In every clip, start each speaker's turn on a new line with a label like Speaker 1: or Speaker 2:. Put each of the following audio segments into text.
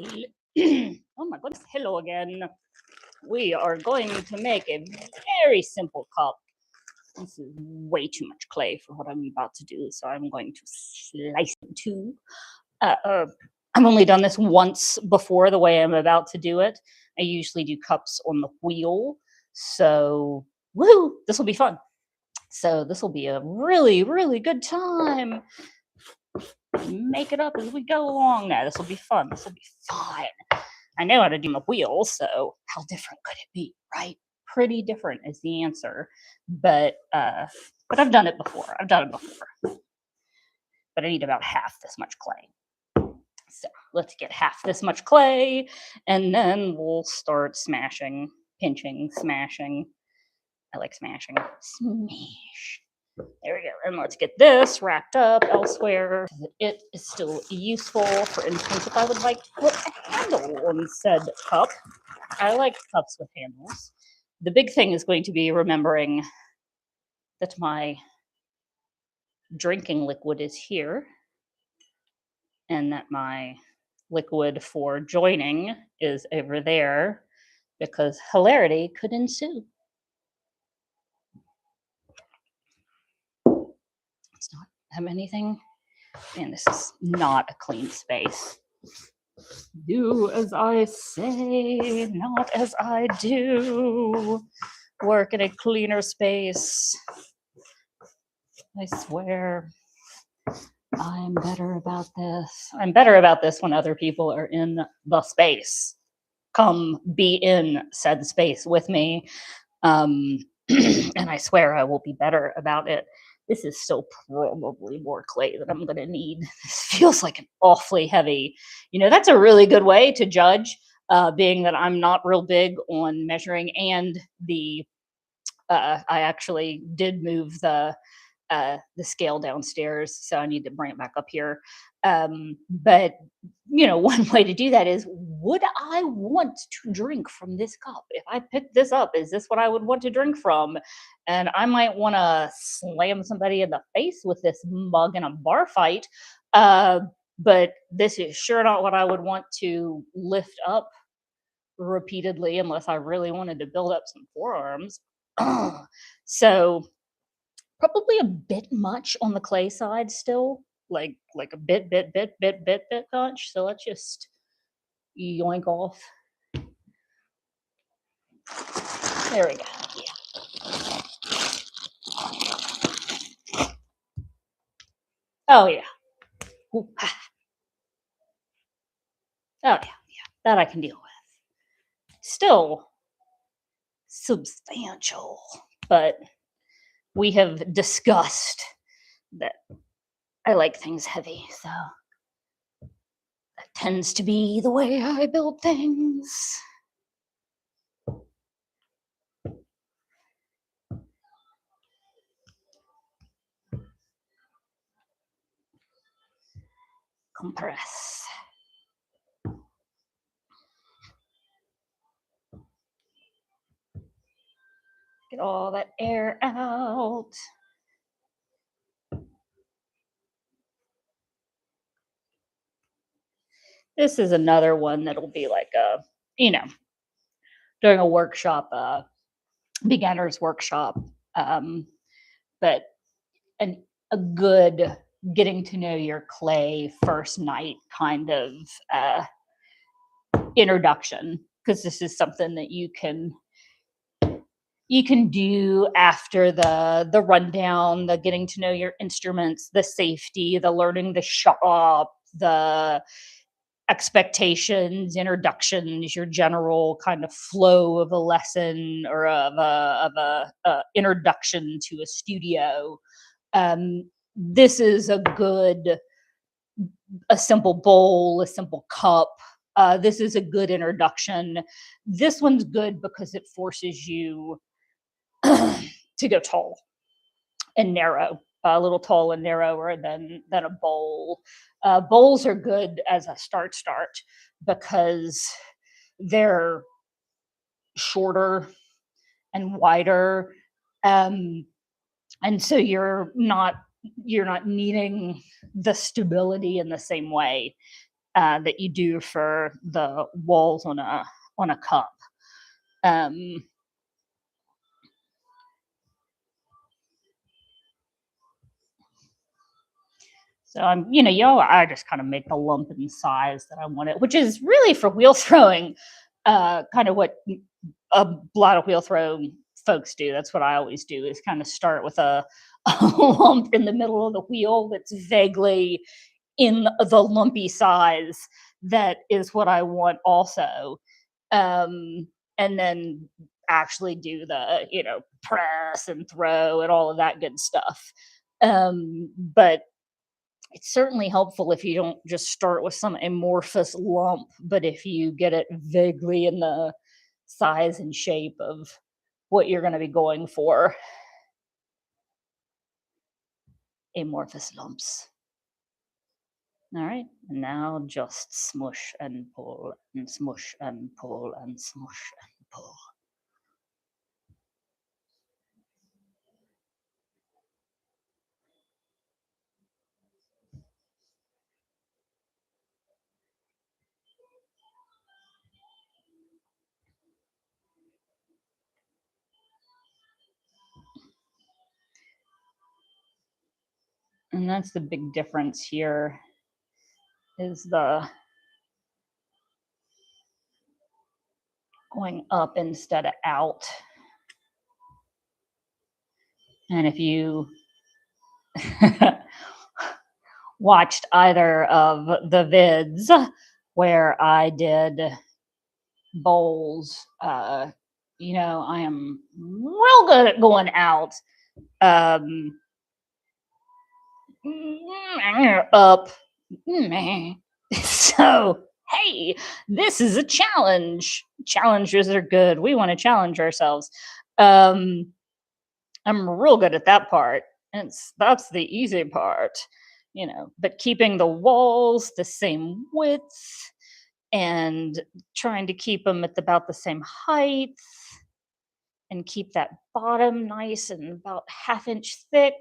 Speaker 1: Oh my goodness, hello again. We are going to make a very simple cup. This is way too much clay for what I'm about to do, so I'm going to slice it in two. Uh, uh, I've only done this once before the way I'm about to do it. I usually do cups on the wheel, so woo, this will be fun. So this will be a really, really good time. Make it up as we go along now. This will be fun. This will be fun. I know how to do my wheel, so how different could it be, right? Pretty different is the answer. But I've done it before. I've done it before. But I need about half this much clay. So let's get half this much clay, and then we'll start smashing, pinching, smashing. I like smashing. Smash. There we go. And let's get this wrapped up elsewhere. It is still useful. For instance, if I would like to put a handle on said cup, I like cups with handles. The big thing is going to be remembering that my drinking liquid is here and that my liquid for joining is over there because hilarity could ensue. Let's not have anything. Man, this is not a clean space. Do as I say, not as I do. Work in a cleaner space. I swear. I'm better about this. I'm better about this when other people are in the space. Come be in said space with me. And I swear I will be better about it. This is still probably more clay that I'm going to need. This feels like an awfully heavy. That's a really good way to judge, being that I'm not real big on measuring, and I actually did move the scale downstairs, so I need to bring it back up here. But one way to do that is, would I want to drink from this cup? If I picked this up, is this what I would want to drink from? And I might want to slam somebody in the face with this mug in a bar fight. But this is sure not what I would want to lift up repeatedly unless I really wanted to build up some forearms. So probably a bit much on the clay side still, like a bit much. So let's just yoink off. There we go. Yeah. Oh yeah. Ooh, ah. Oh yeah. That I can deal with. Still substantial, but we have discussed that I like things heavy, so that tends to be the way I build things. Compress. Get all that air out. This is another one that'll be like during a workshop, beginner's workshop, but a good getting to know your clay first night kind of introduction, because this is something that you can do after the rundown, the getting to know your instruments, the safety, the learning the shop, the expectations, introductions, your general kind of flow of a lesson or of a introduction to a studio. This is a simple bowl, a simple cup. This is a good introduction. This one's good because it forces you to go tall and narrow, a little tall and narrower than a bowl. Bowls are good as a start because they're shorter and wider, and so you're not needing the stability in the same way. that you do for the walls on a cup. Um, so I just kind of make the lump in size that I want it, which is really for wheel throwing, kind of what a lot of wheel throw folks do. That's what I always do, is kind of start with a lump in the middle of the wheel that's vaguely in the lumpy size that is what I want also. And then actually do the, press and throw and all of that good stuff. But it's certainly helpful if you don't just start with some amorphous lump, but if you get it vaguely in the size and shape of what you're going to be going for. Amorphous lumps. All right, and now just smush and pull and smush and pull and smush and pull. And that's the big difference here, is the going up instead of out. And if you watched either of the vids where I did bowls, I am real good at going out. Up. So, hey, this is a challenge. Challenges are good. We want to challenge ourselves. I'm real good at that part. And that's the easy part, but keeping the walls the same width and trying to keep them at about the same height and keep that bottom nice and about ½ inch thick.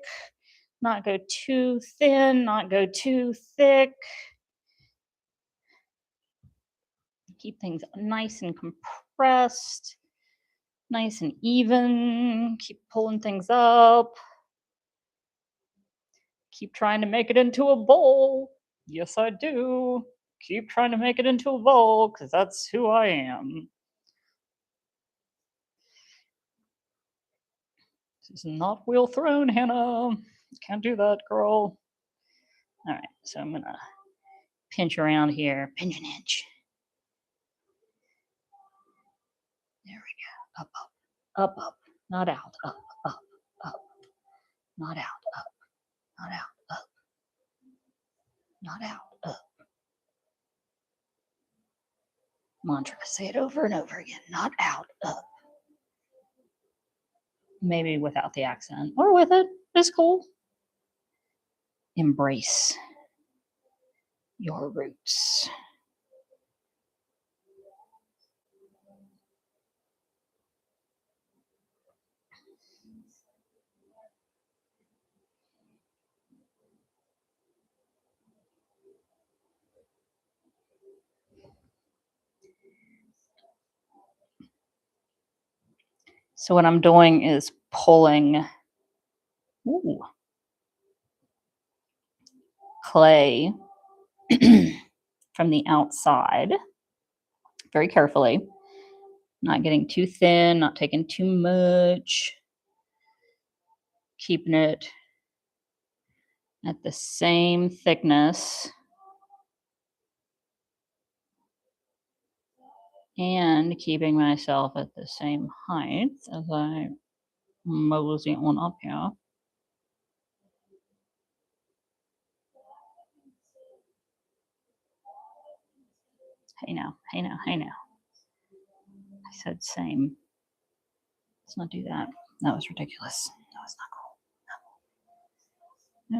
Speaker 1: Not go too thin, not go too thick. Keep things nice and compressed, nice and even. Keep pulling things up. Keep trying to make it into a bowl. Yes, I do. Keep trying to make it into a bowl, because that's who I am. This is not wheel thrown, Hannah. Can't do that, girl. All right, so I'm gonna pinch around here. Pinch an inch. There we go. Up, up, up, up. Not out. Up, up, up. Not out. Up, not out. Up, not out. Up. Mantra. Say it over and over again. Not out. Up. Maybe without the accent, or with it. It's cool. Embrace your roots. So what I'm doing is pulling clay from the outside very carefully, not getting too thin, not taking too much, keeping it at the same thickness, and keeping myself at the same height as I mosey on up here. Hey now, hey now, hey now. I said same. Let's not do that. That was ridiculous. That was not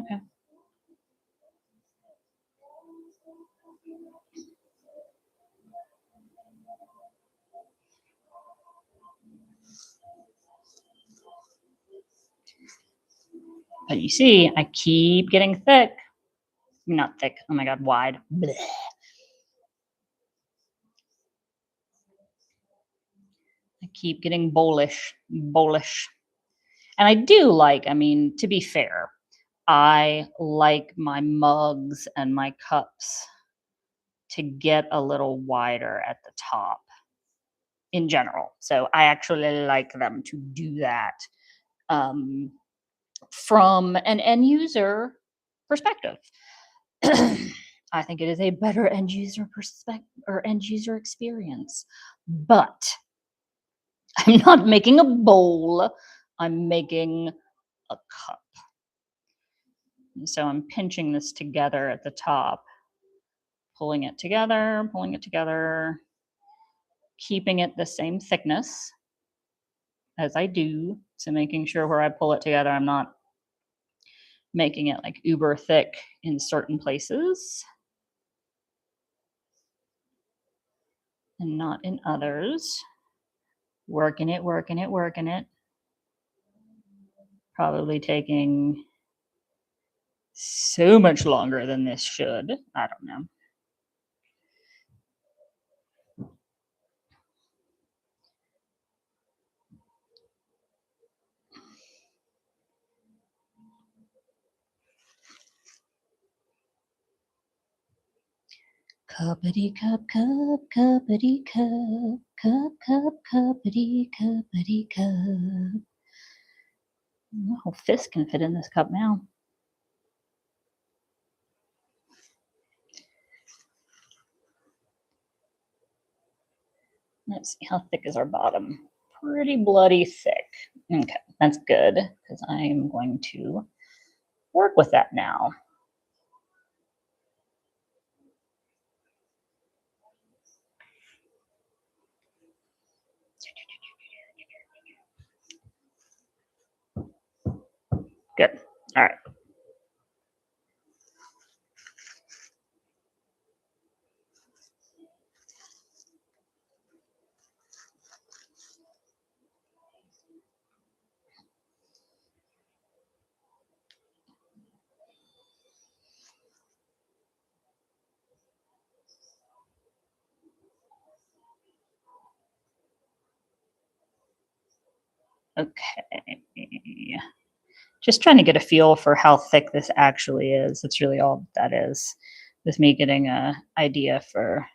Speaker 1: cool. Okay. But you see, I keep getting thick. Not thick. Oh my God, wide. Blech. keep getting bowlish. And I do like, I mean, to be fair, I like my mugs and my cups to get a little wider at the top in general. So I actually like them to do that um, from an end user perspective. I think it is a better end user perspective or end user experience. But I'm not making a bowl, I'm making a cup. And so I'm pinching this together at the top, pulling it together, keeping it the same thickness as I do. So making sure where I pull it together, I'm not making it like uber thick in certain places and not in others. Working it. Probably taking so much longer than this should. I don't know. Cuppity cup, cuppity cup, cuppity cup. My whole fist can fit in this cup now. Let's see, how thick is our bottom? Pretty bloody thick. Okay, that's good because I am going to work with that now. Good. All right. Okay. Just trying to get a feel for how thick this actually is. That's really all that is. With me getting a idea for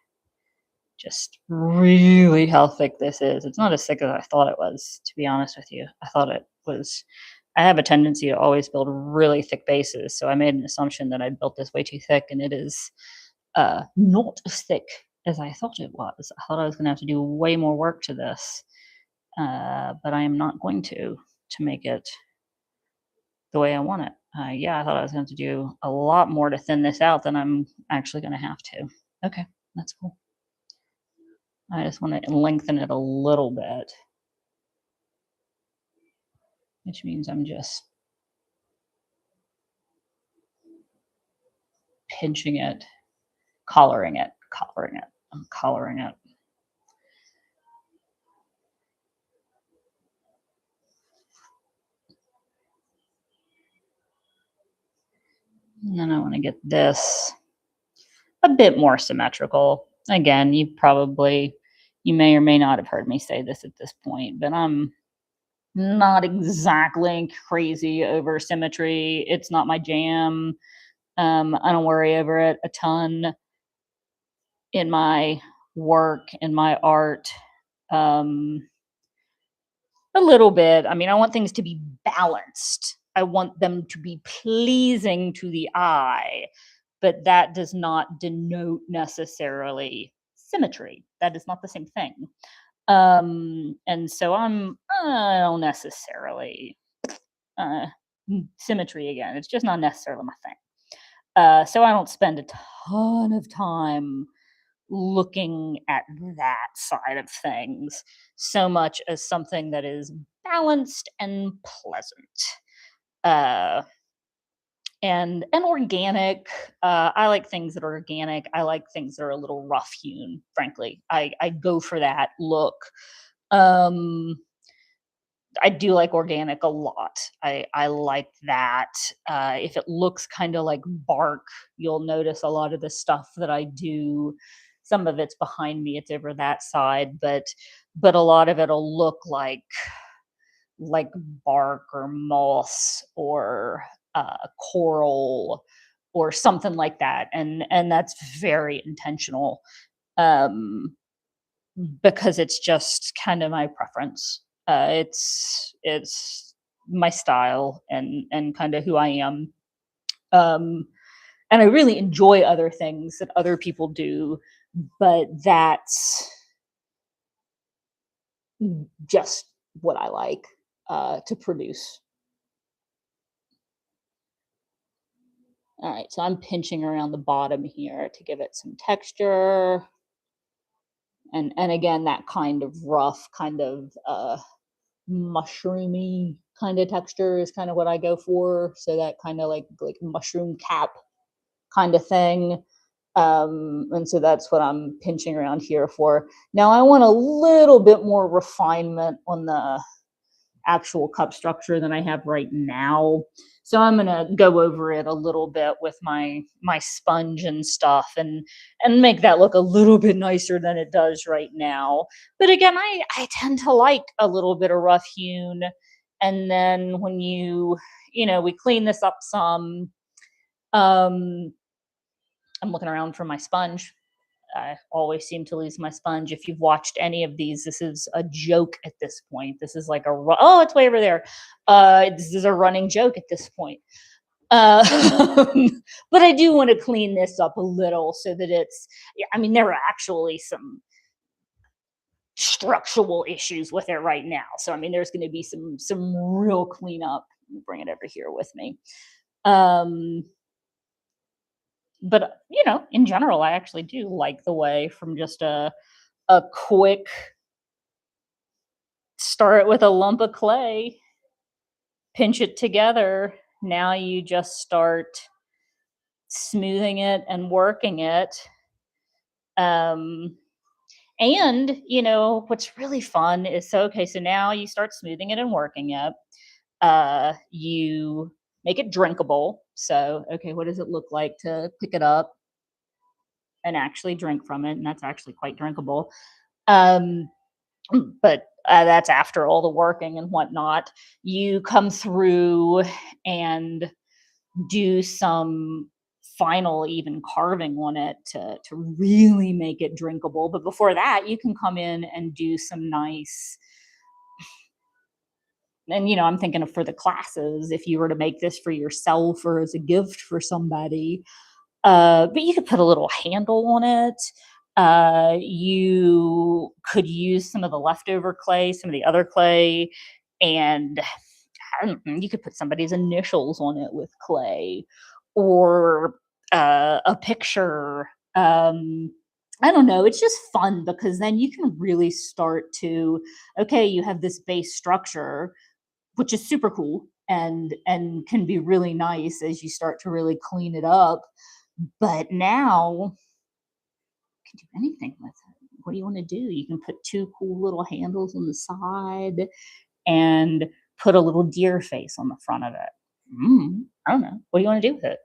Speaker 1: just really how thick this is. It's not as thick as I thought it was, to be honest with you. I thought it was. I have a tendency to always build really thick bases, so I made an assumption that I'd built this way too thick, and it is not as thick as I thought it was. I thought I was going to have to do way more work to this, but I am not going to make it the way I want it. Yeah, I thought I was going to do a lot more to thin this out than I'm actually going to have to. Okay, that's cool. I just want to lengthen it a little bit, which means I'm just pinching it, collaring it. I'm collaring it. And then I want to get this a bit more symmetrical. Again, you may or may not have heard me say this at this point, but I'm not exactly crazy over symmetry. It's not my jam. I don't worry over it a ton in my work, in my art. Um, a little bit. I mean, I want things to be balanced. I want them to be pleasing to the eye, but that does not denote necessarily symmetry. That is not the same thing. And so I don't necessarily symmetry again. It's just not necessarily my thing. So I don't spend a ton of time looking at that side of things so much as something that is balanced and pleasant. Uh, and organic. I like things that are organic. I like things that are a little rough hewn. Frankly, I go for that look. Um, I do like organic a lot. I like that. If it looks kind of like bark, you'll notice a lot of the stuff that I do Some of it's behind me, it's over that side, but a lot of it'll look like bark or moss or coral or something like that, and that's very intentional, um, because it's just kind of my preference. It's my style and kind of who I am. Um, and I really enjoy other things that other people do, but that's just what I like to produce. All right, so I'm pinching around the bottom here to give it some texture. And again, that kind of rough, kind of mushroomy kind of texture is kind of what I go for. So that kind of like mushroom cap kind of thing. And so that's what I'm pinching around here for. Now I want a little bit more refinement on the actual cup structure than I have right now. So I'm gonna go over it a little bit with my sponge and stuff and make that look a little bit nicer than it does right now. But again, I tend to like a little bit of rough hewn. And then when we clean this up some, um, I'm looking around for my sponge. I always seem to lose my sponge. If you've watched any of these, this is a joke at this point. This is like oh, it's way over there. This is a running joke at this point. Uh, but I do want to clean this up a little so that it's. Yeah, I mean, there are actually some structural issues with it right now. So I mean, there's going to be some real cleanup. Bring it over here with me. Um, but in general, I actually do like the way from just a quick start with a lump of clay, pinch it together. Now you just start smoothing it and working it. Um, and what's really fun is so now you start smoothing it and working it. You make it drinkable. So, okay, what does it look like to pick it up and actually drink from it? And that's actually quite drinkable. Um, but that's after all the working and whatnot. You come through and do some final even carving on it to really make it drinkable. But before that, you can come in and do some nice. And I'm thinking of for the classes, if you were to make this for yourself or as a gift for somebody, but you could put a little handle on it. You could use some of the leftover clay, some of the other clay, and I don't know, you could put somebody's initials on it with clay or a picture. I don't know. It's just fun because then you can really start to, okay, you have this base structure, which is super cool and can be really nice as you start to really clean it up. But now you can do anything with it. What do you want to do? You can put two cool little handles on the side and put a little deer face on the front of it. I don't know. What do you want to do with it?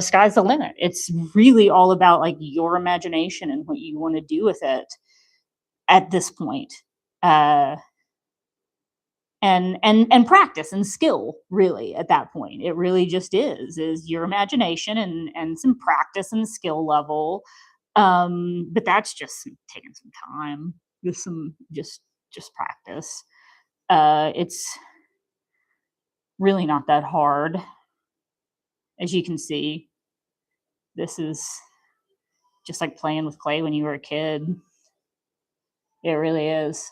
Speaker 1: Sky's the limit. It's really all about like your imagination and what you want to do with it at this point. Uh, and practice and skill really at that point. It really just is your imagination and some practice and skill level. But that's just taking some time, just practice. It's really not that hard. As you can see, this is just like playing with clay when you were a kid. It really is.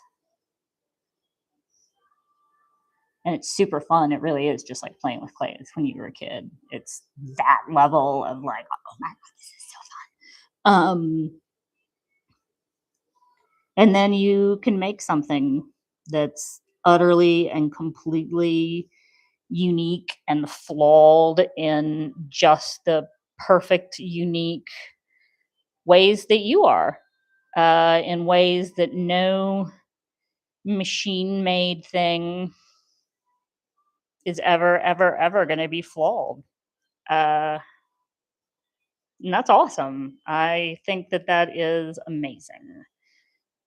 Speaker 1: And it's super fun. It really is just like playing with clay as when you were a kid. It's that level of like, oh my god, this is so fun. And then you can make something that's utterly and completely unique and flawed in just the perfect, unique ways that you are, in ways that no machine made thing is ever, ever, ever going to be flawed. Uh, And that's awesome. I think that that is amazing.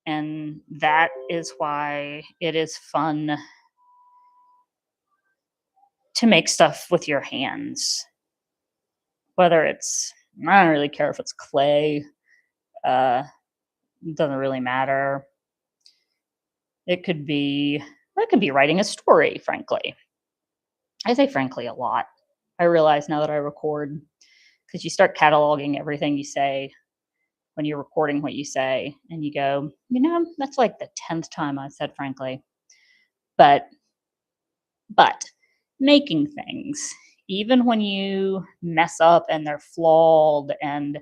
Speaker 1: And that is why it is fun to make stuff with your hands. Whether it's, I don't really care if it's clay, uh, it doesn't really matter. It could be, it could be writing a story, frankly. I say frankly a lot. I realize now that I record, because you start cataloging everything you say when you're recording what you say, and you go, that's like the 10th time I said frankly. But but making things, even when you mess up and they're flawed, and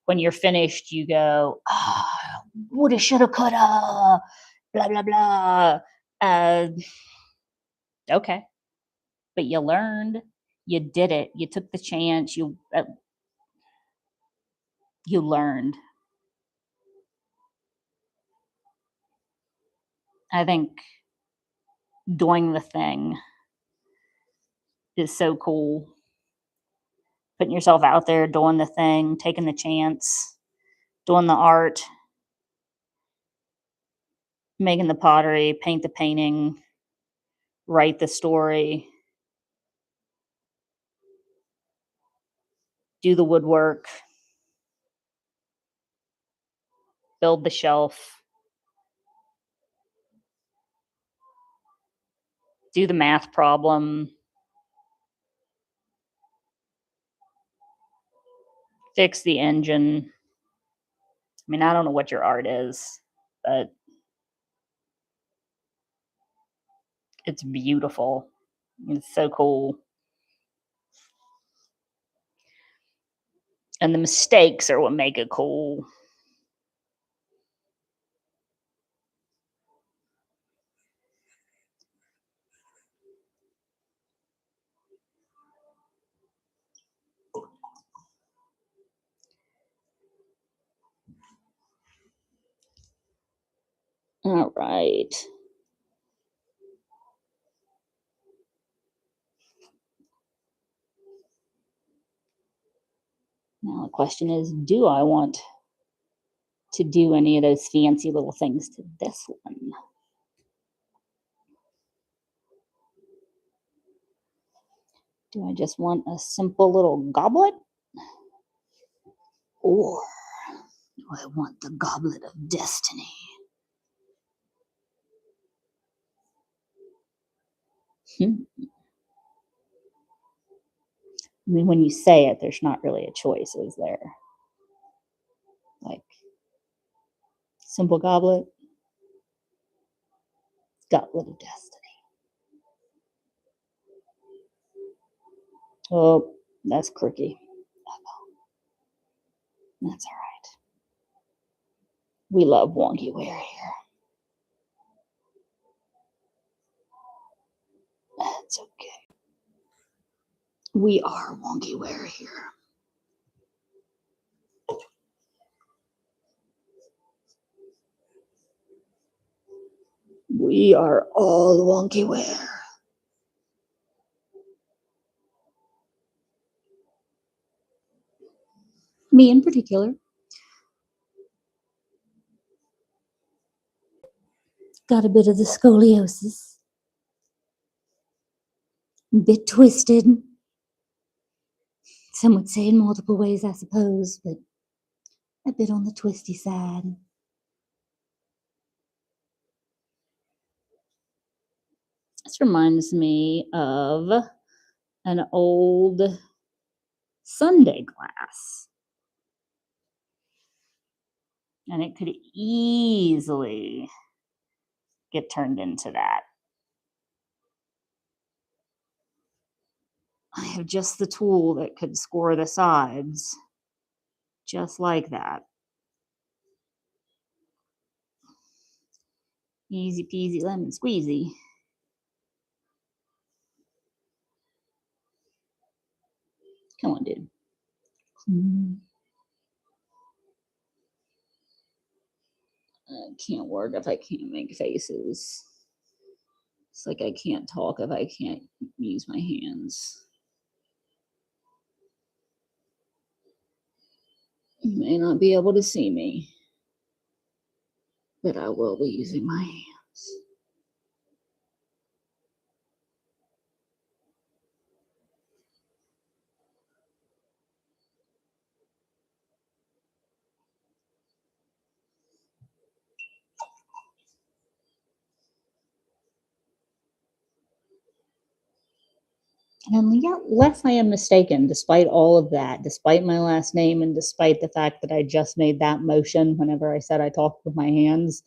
Speaker 1: when you're finished, you go, ah, woulda, shoulda, coulda, blah blah blah. Uh, okay, but you learned, you did it, you took the chance, you learned. I think doing the thing is so cool. Putting yourself out there, doing the thing, taking the chance, doing the art, making the pottery, paint the painting, write the story, do the woodwork, build the shelf, do the math problem, fix the engine. I mean, I don't know what your art is, but it's beautiful. It's so cool. And the mistakes are what make it cool. All right. Now the question is, do I want to do any of those fancy little things to this one? Do I just want a simple little goblet? Or do I want the goblet of destiny? Hmm. I mean, when you say it, there's not really a choice, is there? Like, simple goblet, goblet of destiny. Oh, that's crooked. That's all right. We love wonky ware here. That's okay. We are wonky ware here. We are all wonky ware. Me in particular. Got a bit of the scoliosis. A bit twisted. Some would say in multiple ways, I suppose, but a bit on the twisty side. This reminds me of an old Sunday class. And it could easily get turned into that. I have just the tool that could score the sides, just like that. Easy peasy lemon squeezy. Come on, dude. I can't work if I can't make faces. It's like I can't talk if I can't use my hands. You may not be able to see me, but I will be using my hands. And yeah, lest I am mistaken, despite all of that, despite my last name, and despite the fact that I just made that motion whenever I said I talked with my hands,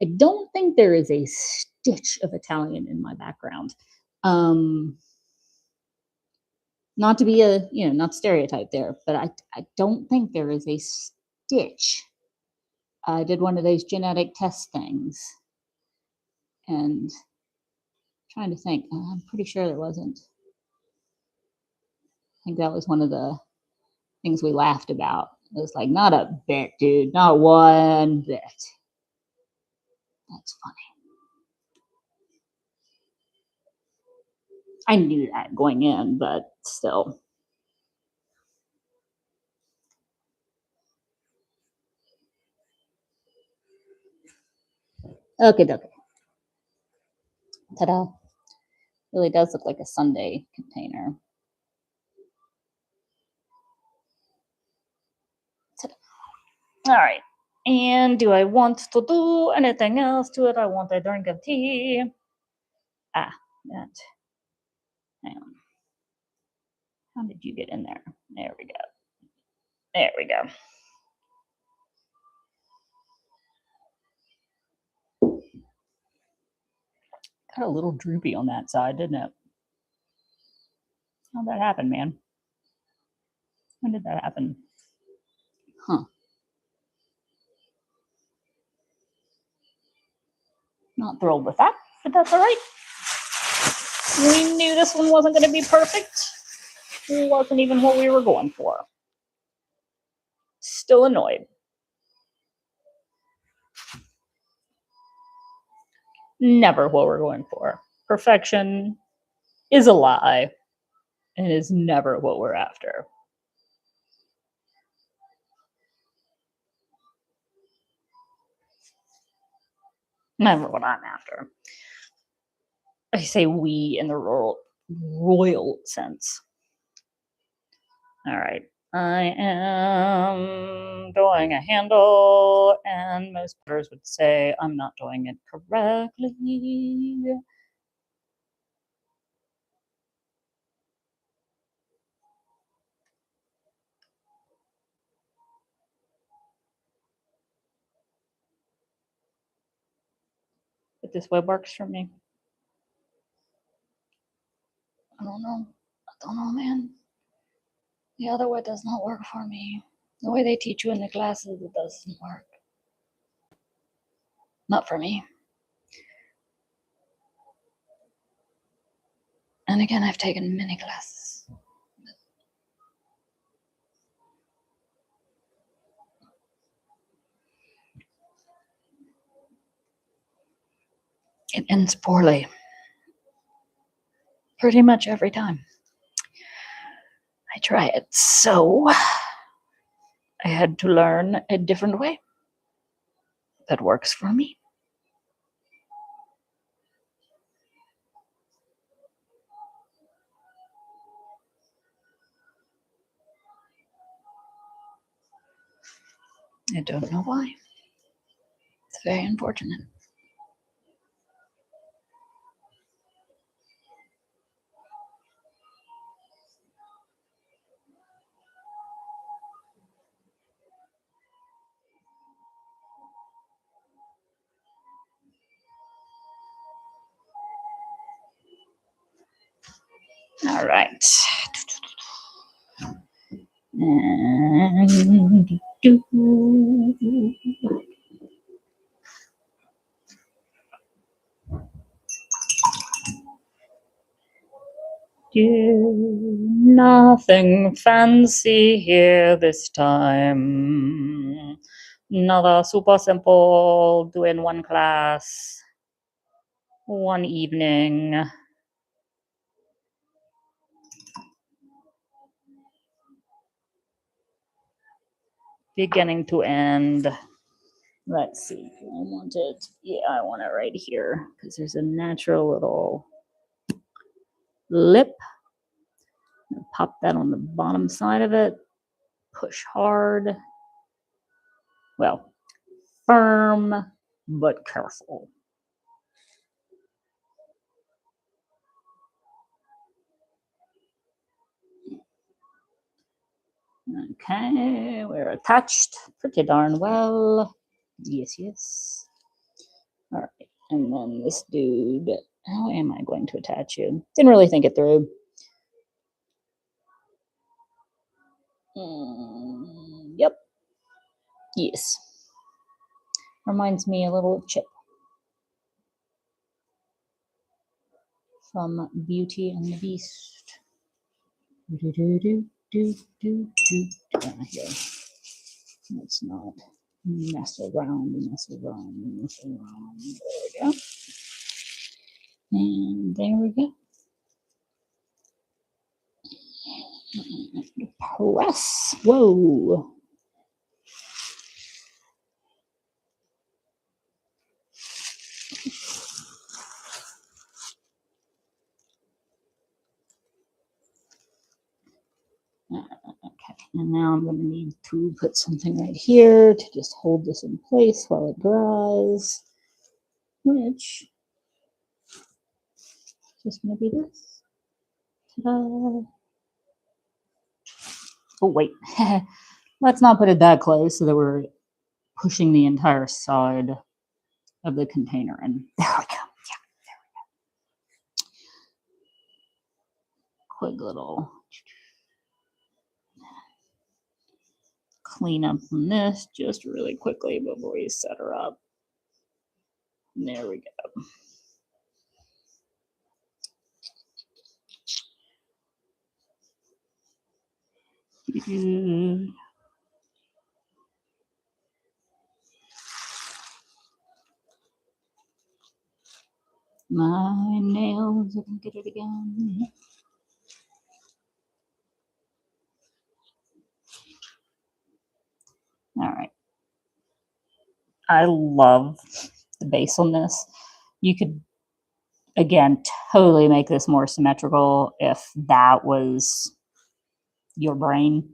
Speaker 1: I don't think there is a stitch of Italian in my background. Not to be not stereotype there, but I don't think there is a stitch. I did one of those genetic test things, and trying to think, I'm pretty sure there wasn't. I think that was one of the things we laughed about. It was like, not a bit, dude, not one bit. That's funny. I knew that going in, but still. Okay, okay. Ta-da. Really does look like a sundae container. Ta-da. All right. And do I want to do anything else to it? I want a drink of tea. That. Hang on. How did you get in there? There we go. There we go. Got a little droopy on that side, didn't it? How'd that happen, man? When did that happen? Huh. Not thrilled with that, but that's all right. We knew this one wasn't going to be perfect. It wasn't even what we were going for. Still annoyed. Never what we're going for. Perfection is a lie and is never what we're after. Never what I'm after. I say we in the royal sense. All right. I am doing a handle, and most players would say I'm not doing it correctly. But this way works for me. I don't know, man. The other way does not work for me. The way they teach you in the classes, it doesn't work. Not for me. And again, I've taken many classes. It ends poorly. Pretty much every time. I try it, so I had to learn a different way that works for me. I don't know why. It's very unfortunate. All right. And nothing fancy here this time. Another super simple, do in one class, one evening. beginning to end. Let's see. I want it. Yeah, I want it right here because there's a natural little lip. Pop that on the bottom side of it. Push hard. Well, firm but careful. Okay, we're attached pretty darn well. Yes, yes. All right, and then this dude, how am I going to attach you? Didn't really think it through. Yep. Yes. Reminds me a little of Chip from Beauty and the Beast. Do, do, do, do, do, do. Here. Let's not mess around. There we go. And there we go. Press. Whoa. Okay, and now I'm going to need to put something right here to just hold this in place while it dries, which is just going to be this. Ta-da. Oh, wait. Let's not put it that close so that we're pushing the entire side of the container in. There we go. Yeah, there we go. Quick little clean up on this just really quickly before you set her up. And there we go. My nails are gonna get it again. All right. I love the basalness. You could, again, totally make this more symmetrical if that was your brain.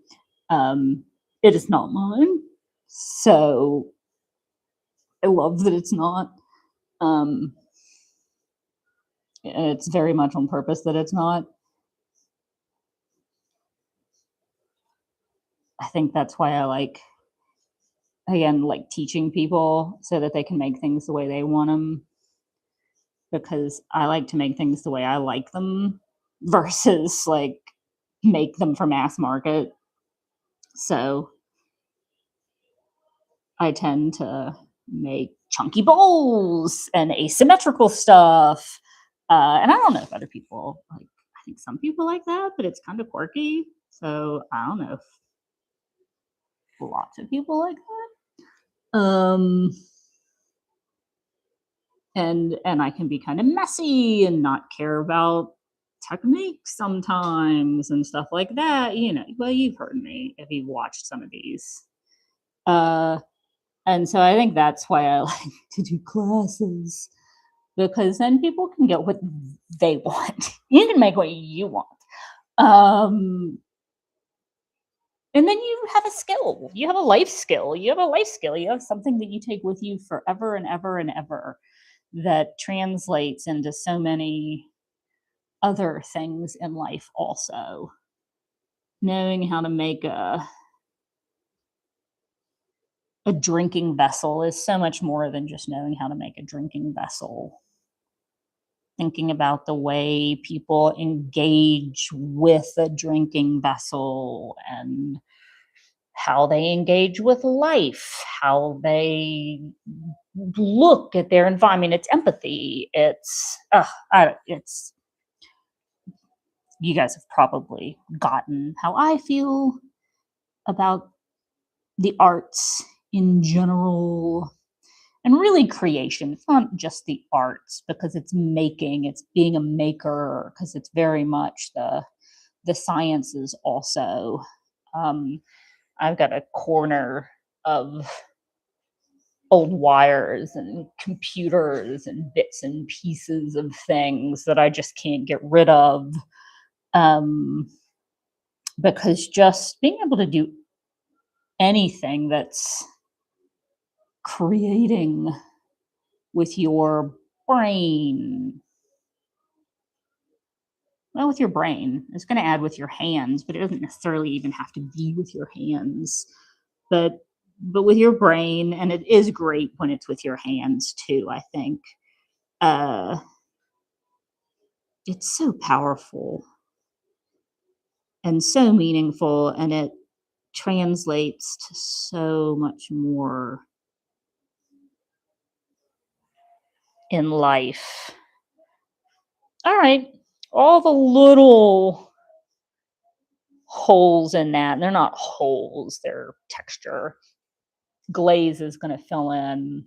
Speaker 1: It is not mine. So I love that it's not. It's very much on purpose that it's not. I think that's why I like, again, like teaching people so that they can make things the way they want them. Because I like to make things the way I like them versus like make them for mass market. So I tend to make chunky bowls and asymmetrical stuff. And I don't know if other people like, I think some people like that, but it's kind of quirky. So I don't know if lots of people like that. And I can be kind of messy and not care about techniques sometimes and stuff like that. You know, well, you've heard me if you've watched some of these. And so I think that's why I like to do classes, because then people can get what they want. You can make what you want. And then you have a skill. You have a life skill. You have a life skill. You have something that you take with you forever and ever and ever that translates into so many other things in life also. Knowing how to make a drinking vessel is so much more than just knowing how to make a drinking vessel. Thinking about the way people engage with a drinking vessel and how they engage with life, how they look at their environment. It's empathy. It's you guys have probably gotten how I feel about the arts in general and really creation. It's not just the arts because it's making, it's being a maker, because it's very much the sciences also. I've got a corner of old wires and computers and bits and pieces of things that I just can't get rid of. Um, because just being able to do anything that's creating with your brain, well, with your brain, it's going to add with your hands, but it doesn't necessarily even have to be with your hands. But with your brain, and it is great when it's with your hands too. I think uh, it's so powerful and so meaningful, and it translates to so much more in life. All right, all the little holes in that, they're not holes, they're texture. Glaze is going to fill in.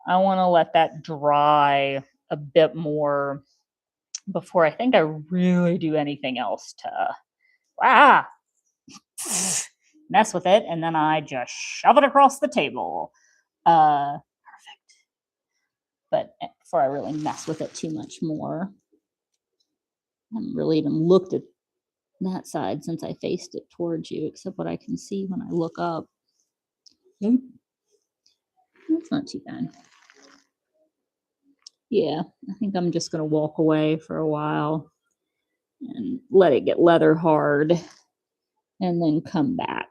Speaker 1: I want to let that dry a bit more before I think I really do anything else to ah mess with it, and then I just shove it across the table. Perfect. But before I really mess with it too much more, I haven't really even looked at that side since I faced it towards you, except what I can see when I look up. Nope, that's not too bad. Yeah, I think I'm just gonna walk away for a while and let it get leather hard and then come back.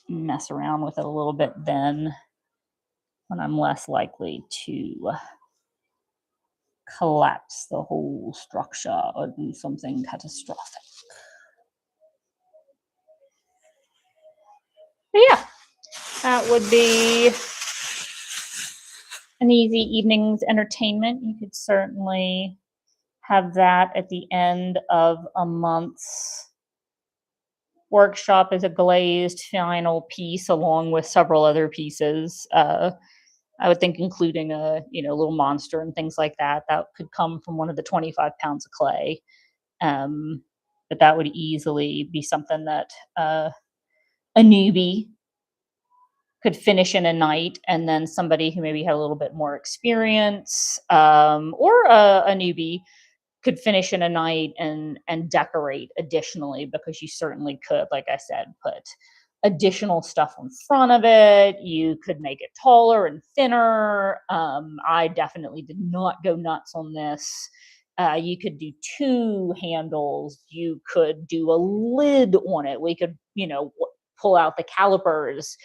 Speaker 1: Mess around with it a little bit then when I'm less likely to collapse the whole structure or do something catastrophic. But yeah, that would be an easy evening's entertainment. You could certainly have that at the end of a month's workshop as a glazed final piece along with several other pieces. I would think including a little monster and things like that that could come from one of the 25 pounds of clay. Um, but that would easily be something that a newbie could finish in a night, and then somebody who maybe had a little bit more experience, or a newbie could finish in a night and decorate additionally, because you certainly could, like I said, put additional stuff in front of it. You could make it taller and thinner. I definitely did not go nuts on this. You could do two handles. You could do a lid on it. We could, pull out the calipers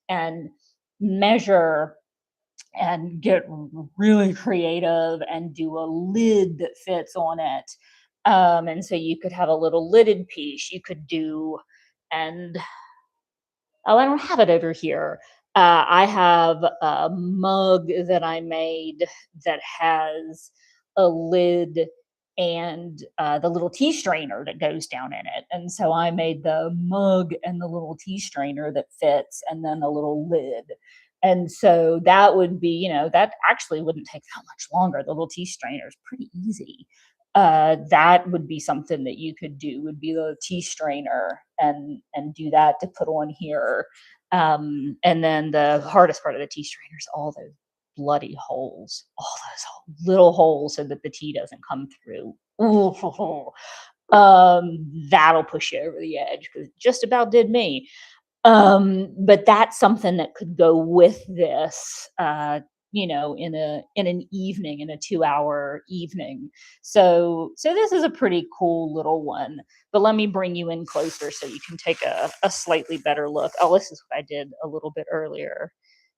Speaker 1: and measure and get really creative and do a lid that fits on it. And so you could have a little lidded piece. You could do, and oh, I don't have it over here. I have a mug that I made that has a lid and the little tea strainer that goes down in it. And so I made the mug and the little tea strainer that fits, and then a little lid. And so that would be, that actually wouldn't take that much longer. The little tea strainer is pretty easy. That would be something that you could do, would be the tea strainer, and do that to put on here. And then the hardest part of the tea strainer is all those bloody holes, all those little holes so that the tea doesn't come through. Ooh, that'll push you over the edge because it just about did me. But that's something that could go with this, in an evening, in a 2-hour evening. So this is a pretty cool little one. But let me bring you in closer so you can take a slightly better look. Oh, this is what I did a little bit earlier.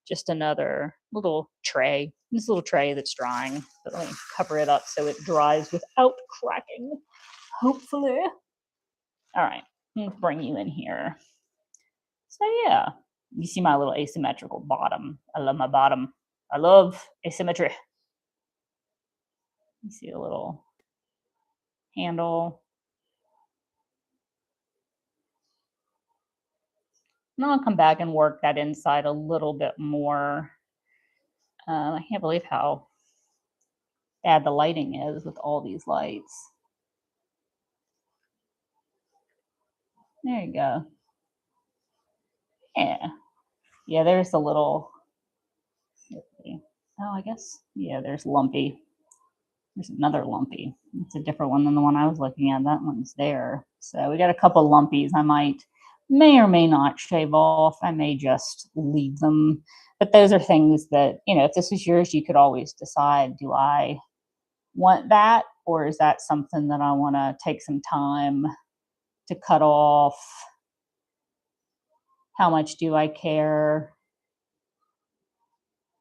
Speaker 1: Just another little tray. This little tray that's drying. But let me cover it up so it dries without cracking. Hopefully. All right. Let's bring you in here. So yeah, you see my little asymmetrical bottom. I love my bottom. I love asymmetry. You see a little handle. Now I'll come back and work that inside a little bit more. I can't believe how bad the lighting is with all these lights. There you go. Yeah. Yeah, there's a little. Oh, I guess. Yeah, there's lumpy. There's another lumpy. It's a different one than the one I was looking at. That one's there. So we got a couple lumpies. I may or may not shave off. I may just leave them. But those are things that, if this was yours, you could always decide, do I want that? Or is that something that I want to take some time to cut off? How much do I care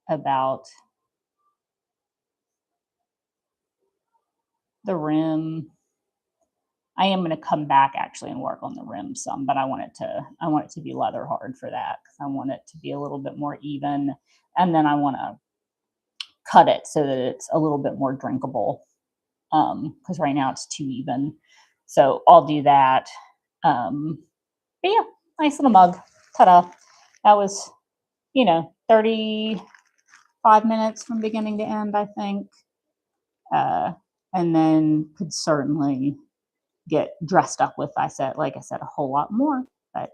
Speaker 1: about the rim? I am going to come back actually and work on the rim some, but I want it to be leather hard for that because I want it to be a little bit more even, and then I want to cut it so that it's a little bit more drinkable. Because right now it's too even, so I'll do that. But yeah, nice little mug. Ta-da! That was 35 minutes from beginning to end, I think, and then could certainly get dressed up with, like I said, a whole lot more. But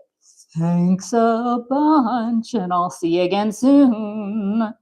Speaker 1: thanks a bunch, and I'll see you again soon.